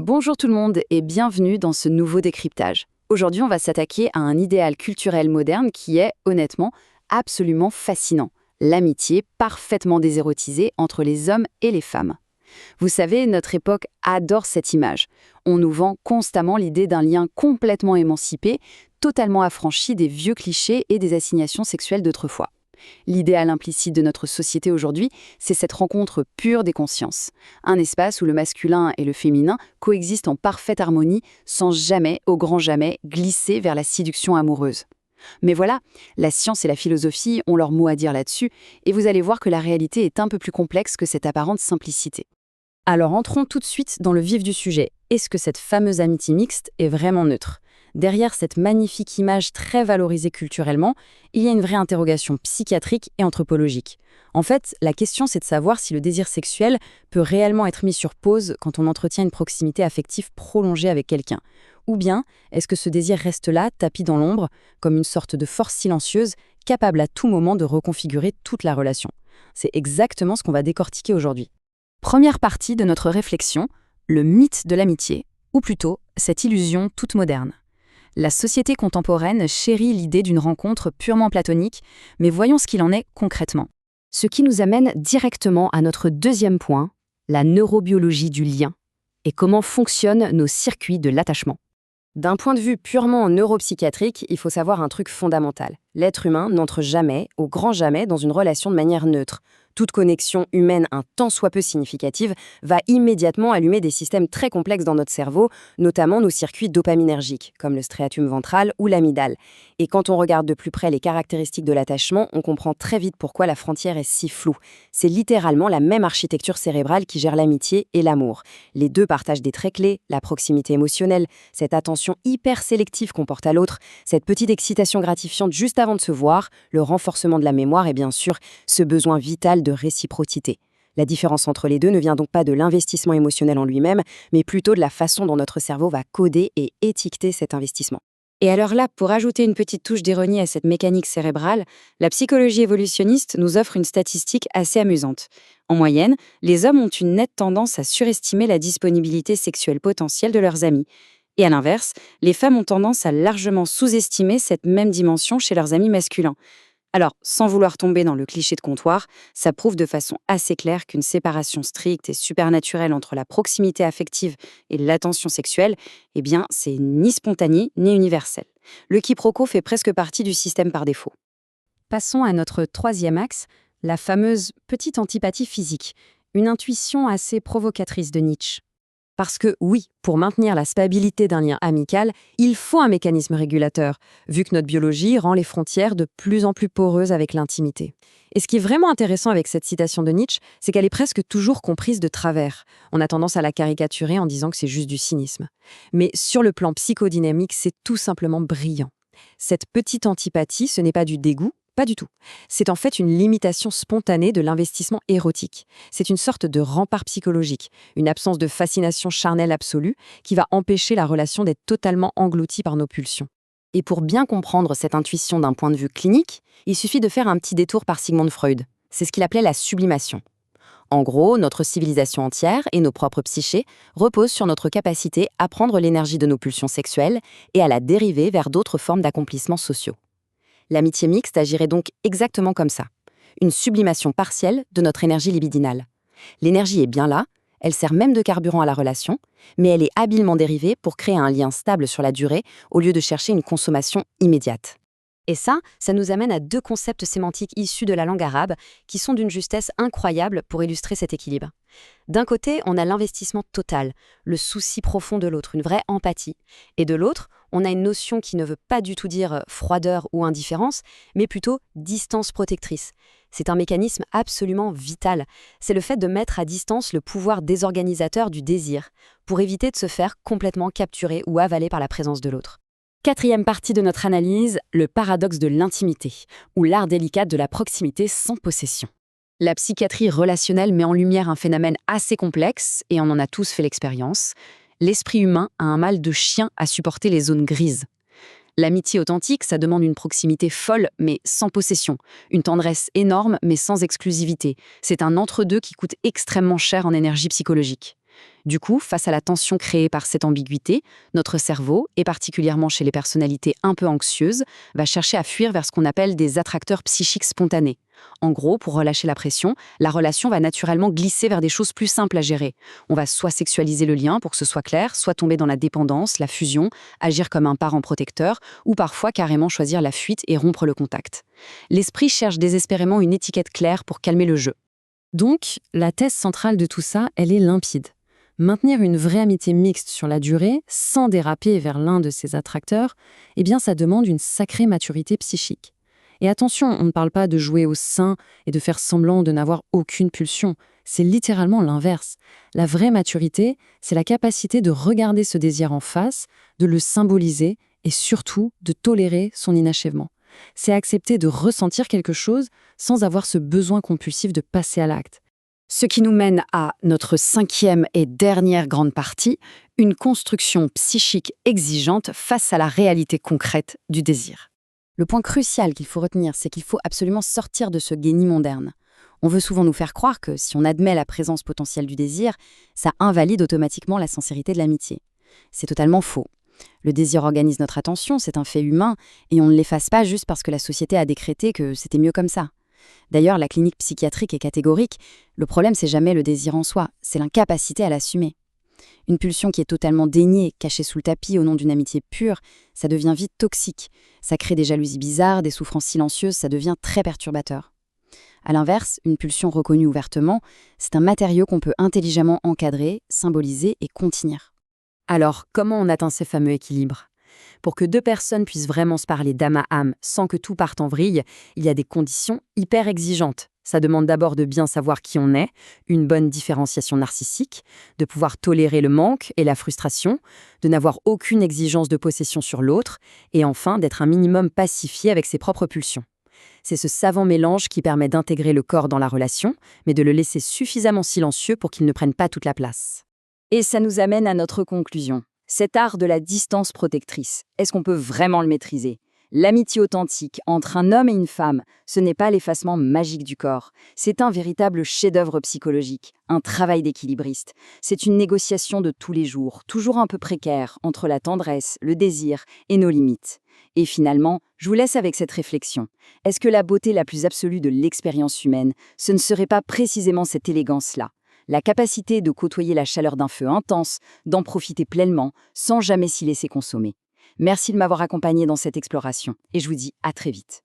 Bonjour tout le monde et bienvenue dans ce nouveau décryptage. Aujourd'hui, on va s'attaquer à un idéal culturel moderne qui est, honnêtement, absolument fascinant. L'amitié parfaitement désérotisée entre les hommes et les femmes. Vous savez, notre époque adore cette image. On nous vend constamment l'idée d'un lien complètement émancipé, totalement affranchi des vieux clichés et des assignations sexuelles d'autrefois. L'idéal implicite de notre société aujourd'hui, c'est cette rencontre pure des consciences. Un espace où le masculin et le féminin coexistent en parfaite harmonie, sans jamais, au grand jamais, glisser vers la séduction amoureuse. Mais voilà, la science et la philosophie ont leur mot à dire là-dessus, et vous allez voir que la réalité est un peu plus complexe que cette apparente simplicité. Alors entrons tout de suite dans le vif du sujet. Est-ce que cette fameuse amitié mixte est vraiment neutre ? Derrière cette magnifique image très valorisée culturellement, il y a une vraie interrogation psychiatrique et anthropologique. En fait, la question c'est de savoir si le désir sexuel peut réellement être mis sur pause quand on entretient une proximité affective prolongée avec quelqu'un. Ou bien, est-ce que ce désir reste là, tapis dans l'ombre, comme une sorte de force silencieuse, capable à tout moment de reconfigurer toute la relation ? C'est exactement ce qu'on va décortiquer aujourd'hui. Première partie de notre réflexion, le mythe de l'amitié, ou plutôt cette illusion toute moderne. La société contemporaine chérit l'idée d'une rencontre purement platonique, mais voyons ce qu'il en est concrètement. Ce qui nous amène directement à notre deuxième point, la neurobiologie du lien, et comment fonctionnent nos circuits de l'attachement. D'un point de vue purement neuropsychiatrique, il faut savoir un truc fondamental. L'être humain n'entre jamais, au grand jamais, dans une relation de manière neutre. Toute connexion humaine un tant soit peu significative va immédiatement allumer des systèmes très complexes dans notre cerveau, notamment nos circuits dopaminergiques, comme le striatum ventral ou l'amygdale. Et quand on regarde de plus près les caractéristiques de l'attachement, on comprend très vite pourquoi la frontière est si floue. C'est littéralement la même architecture cérébrale qui gère l'amitié et l'amour. Les deux partagent des traits clés, la proximité émotionnelle, cette attention hyper sélective qu'on porte à l'autre, cette petite excitation gratifiante juste avant de se voir, le renforcement de la mémoire et bien sûr, ce besoin vital de réciprocité. La différence entre les deux ne vient donc pas de l'investissement émotionnel en lui-même, mais plutôt de la façon dont notre cerveau va coder et étiqueter cet investissement. Et alors là, pour ajouter une petite touche d'ironie à cette mécanique cérébrale, la psychologie évolutionniste nous offre une statistique assez amusante. En moyenne, les hommes ont une nette tendance à surestimer la disponibilité sexuelle potentielle de leurs amis. Et à l'inverse, les femmes ont tendance à largement sous-estimer cette même dimension chez leurs amis masculins. Alors, sans vouloir tomber dans le cliché de comptoir, ça prouve de façon assez claire qu'une séparation stricte et supernaturelle entre la proximité affective et l'attention sexuelle, eh bien, c'est ni spontané ni universel. Le quiproquo fait presque partie du système par défaut. Passons à notre troisième axe, la fameuse petite antipathie physique, une intuition assez provocatrice de Nietzsche. Parce que oui, pour maintenir la stabilité d'un lien amical, il faut un mécanisme régulateur, vu que notre biologie rend les frontières de plus en plus poreuses avec l'intimité. Et ce qui est vraiment intéressant avec cette citation de Nietzsche, c'est qu'elle est presque toujours comprise de travers. On a tendance à la caricaturer en disant que c'est juste du cynisme. Mais sur le plan psychodynamique, c'est tout simplement brillant. Cette petite antipathie, ce n'est pas du dégoût, pas du tout. C'est en fait une limitation spontanée de l'investissement érotique. C'est une sorte de rempart psychologique, une absence de fascination charnelle absolue qui va empêcher la relation d'être totalement engloutie par nos pulsions. Et pour bien comprendre cette intuition d'un point de vue clinique, il suffit de faire un petit détour par Sigmund Freud. C'est ce qu'il appelait la sublimation. En gros, notre civilisation entière et nos propres psychés reposent sur notre capacité à prendre l'énergie de nos pulsions sexuelles et à la dériver vers d'autres formes d'accomplissements sociaux. L'amitié mixte agirait donc exactement comme ça. Une sublimation partielle de notre énergie libidinale. L'énergie est bien là, elle sert même de carburant à la relation, mais elle est habilement dérivée pour créer un lien stable sur la durée au lieu de chercher une consommation immédiate. Et ça nous amène à deux concepts sémantiques issus de la langue arabe qui sont d'une justesse incroyable pour illustrer cet équilibre. D'un côté, on a l'investissement total, le souci profond de l'autre, une vraie empathie. Et de l'autre, on a une notion qui ne veut pas du tout dire froideur ou indifférence, mais plutôt distance protectrice. C'est un mécanisme absolument vital. C'est le fait de mettre à distance le pouvoir désorganisateur du désir, pour éviter de se faire complètement capturer ou avaler par la présence de l'autre. Quatrième partie de notre analyse, le paradoxe de l'intimité, ou l'art délicat de la proximité sans possession. La psychiatrie relationnelle met en lumière un phénomène assez complexe, et on en a tous fait l'expérience. L'esprit humain a un mal de chien à supporter les zones grises. L'amitié authentique, ça demande une proximité folle, mais sans possession. Une tendresse énorme, mais sans exclusivité. C'est un entre-deux qui coûte extrêmement cher en énergie psychologique. Du coup, face à la tension créée par cette ambiguïté, notre cerveau, et particulièrement chez les personnalités un peu anxieuses, va chercher à fuir vers ce qu'on appelle des attracteurs psychiques spontanés. En gros, pour relâcher la pression, la relation va naturellement glisser vers des choses plus simples à gérer. On va soit sexualiser le lien pour que ce soit clair, soit tomber dans la dépendance, la fusion, agir comme un parent protecteur, ou parfois carrément choisir la fuite et rompre le contact. L'esprit cherche désespérément une étiquette claire pour calmer le jeu. Donc, la thèse centrale de tout ça, elle est limpide. Maintenir une vraie amitié mixte sur la durée, sans déraper vers l'un de ses attracteurs, eh bien ça demande une sacrée maturité psychique. Et attention, on ne parle pas de jouer au sein et de faire semblant de n'avoir aucune pulsion. C'est littéralement l'inverse. La vraie maturité, c'est la capacité de regarder ce désir en face, de le symboliser et surtout de tolérer son inachèvement. C'est accepter de ressentir quelque chose sans avoir ce besoin compulsif de passer à l'acte. Ce qui nous mène à notre 5e et dernière grande partie, une construction psychique exigeante face à la réalité concrète du désir. Le point crucial qu'il faut retenir, c'est qu'il faut absolument sortir de ce guéni moderne. On veut souvent nous faire croire que si on admet la présence potentielle du désir, ça invalide automatiquement la sincérité de l'amitié. C'est totalement faux. Le désir organise notre attention, c'est un fait humain, et on ne l'efface pas juste parce que la société a décrété que c'était mieux comme ça. D'ailleurs, la clinique psychiatrique est catégorique. Le problème, c'est jamais le désir en soi, c'est l'incapacité à l'assumer. Une pulsion qui est totalement déniée, cachée sous le tapis au nom d'une amitié pure, ça devient vite toxique. Ça crée des jalousies bizarres, des souffrances silencieuses, ça devient très perturbateur. À l'inverse, une pulsion reconnue ouvertement, c'est un matériau qu'on peut intelligemment encadrer, symboliser et contenir. Alors, comment on atteint ces fameux équilibres ? Pour que deux personnes puissent vraiment se parler d'âme à âme sans que tout parte en vrille, il y a des conditions hyper exigeantes. Ça demande d'abord de bien savoir qui on est, une bonne différenciation narcissique, de pouvoir tolérer le manque et la frustration, de n'avoir aucune exigence de possession sur l'autre, et enfin d'être un minimum pacifié avec ses propres pulsions. C'est ce savant mélange qui permet d'intégrer le corps dans la relation, mais de le laisser suffisamment silencieux pour qu'il ne prenne pas toute la place. Et ça nous amène à notre conclusion. Cet art de la distance protectrice, est-ce qu'on peut vraiment le maîtriser ? L'amitié authentique entre un homme et une femme, ce n'est pas l'effacement magique du corps. C'est un véritable chef-d'œuvre psychologique, un travail d'équilibriste. C'est une négociation de tous les jours, toujours un peu précaire, entre la tendresse, le désir et nos limites. Et finalement, je vous laisse avec cette réflexion. Est-ce que la beauté la plus absolue de l'expérience humaine, ce ne serait pas précisément cette élégance-là ? La capacité de côtoyer la chaleur d'un feu intense, d'en profiter pleinement, sans jamais s'y laisser consommer. Merci de m'avoir accompagné dans cette exploration, et je vous dis à très vite.